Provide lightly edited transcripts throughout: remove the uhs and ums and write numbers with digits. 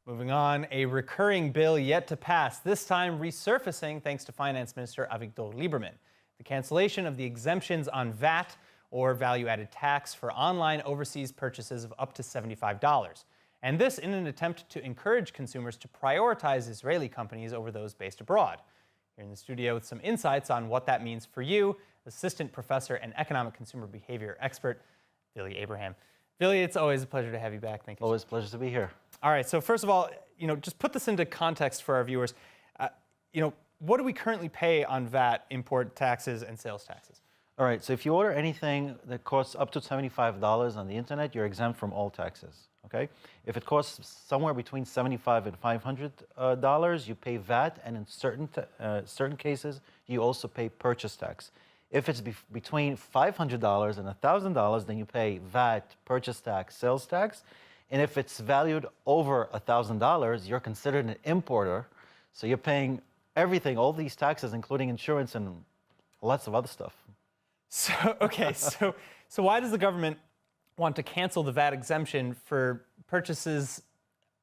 Moving on, a recurring bill yet to pass, this time resurfacing thanks to Finance Minister Avigdor Lieberman. The cancellation of the exemptions on VAT, or value-added tax, for online overseas purchases of up to $75. And this in an attempt to encourage consumers to prioritize Israeli companies over those based abroad. Here in the studio with some insights on what that means for you, Assistant Professor and Economic Consumer Behavior Expert, Vili Abraham. Vili, it's always a pleasure to have you back. Thank you. Always a pleasure to be here. All right, so first of all, just put this into context for our viewers. What do we currently pay on VAT, import taxes, and sales taxes? All right, so if you order anything that costs up to $75 on the internet, you're exempt from all taxes, okay? If it costs somewhere between $75 and $500, you pay VAT, and in certain cases, you also pay purchase tax. If it's between $500 and $1,000, then you pay VAT, purchase tax, sales tax. And if it's valued over $1,000, you're considered an importer. So you're paying everything, all these taxes, including insurance and lots of other stuff. So, okay, so why does the government want to cancel the VAT exemption for purchases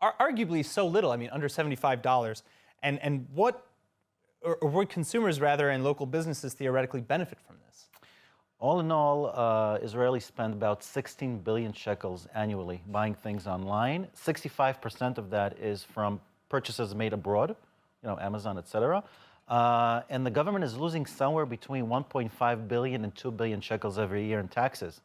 arguably so little, under $75? And what, or would consumers rather and local businesses theoretically benefit from this? All in all, Israelis spend about 16 billion shekels annually buying things online. 65% of that is from purchases made abroad, Amazon, etc. And the government is losing somewhere between 1.5 billion and 2 billion shekels every year in taxes.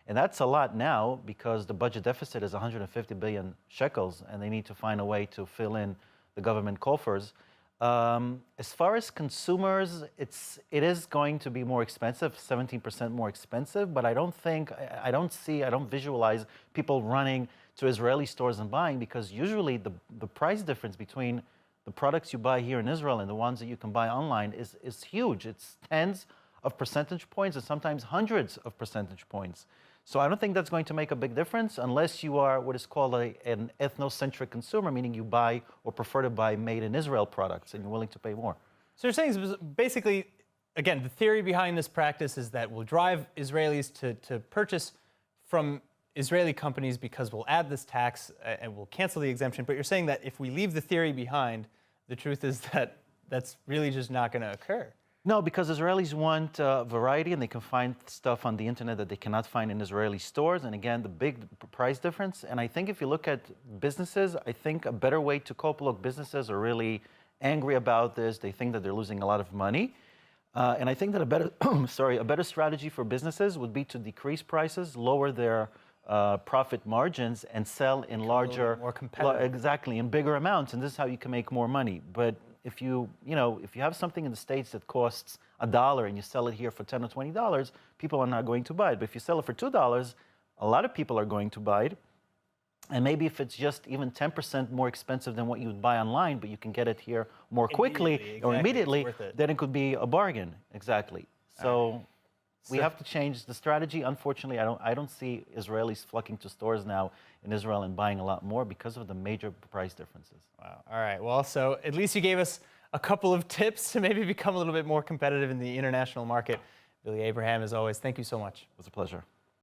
And that's a lot now because the budget deficit is 150 billion shekels and they need to find a way to fill in the government coffers. As far as consumers, it is going to be more expensive, 17% more expensive, but I don't visualize people running to Israeli stores and buying, because usually the price difference between the products you buy here in Israel and the ones that you can buy online is huge. It's tens of percentage points and sometimes hundreds of percentage points. So I don't think that's going to make a big difference unless you are what is called an ethnocentric consumer, meaning you buy or prefer to buy made in Israel products and you're willing to pay more. So you're saying basically, again, the theory behind this practice is that we'll drive Israelis to purchase from Israeli companies because we'll add this tax and we'll cancel the exemption. But you're saying that if we leave the theory behind, the truth is that that's really just not going to occur. No, because Israelis want variety and they can find stuff on the internet that they cannot find in Israeli stores. And again, the big price difference. And I think if you look at businesses, I think a better way to cope, look, businesses are really angry about this. They think that they're losing a lot of money. And I think that a better strategy for businesses would be to decrease prices, lower their profit margins, and sell in larger, more competitive. Exactly, in bigger amounts. And this is how you can make more money. But if you have something in the States that costs $1 and you sell it here for $10 or $20, people are not going to buy it. But if you sell it for $2, a lot of people are going to buy it. And maybe if it's just even 10% more expensive than what you would buy online, but you can get it here more quickly or immediately, then it could be a bargain. Exactly. So we have to change the strategy. Unfortunately, I don't see Israelis flocking to stores now in Israel and buying a lot more because of the major price differences. Wow. All right. Well, so at least you gave us a couple of tips to maybe become a little bit more competitive in the international market. Vili Abraham, as always, thank you so much. It was a pleasure.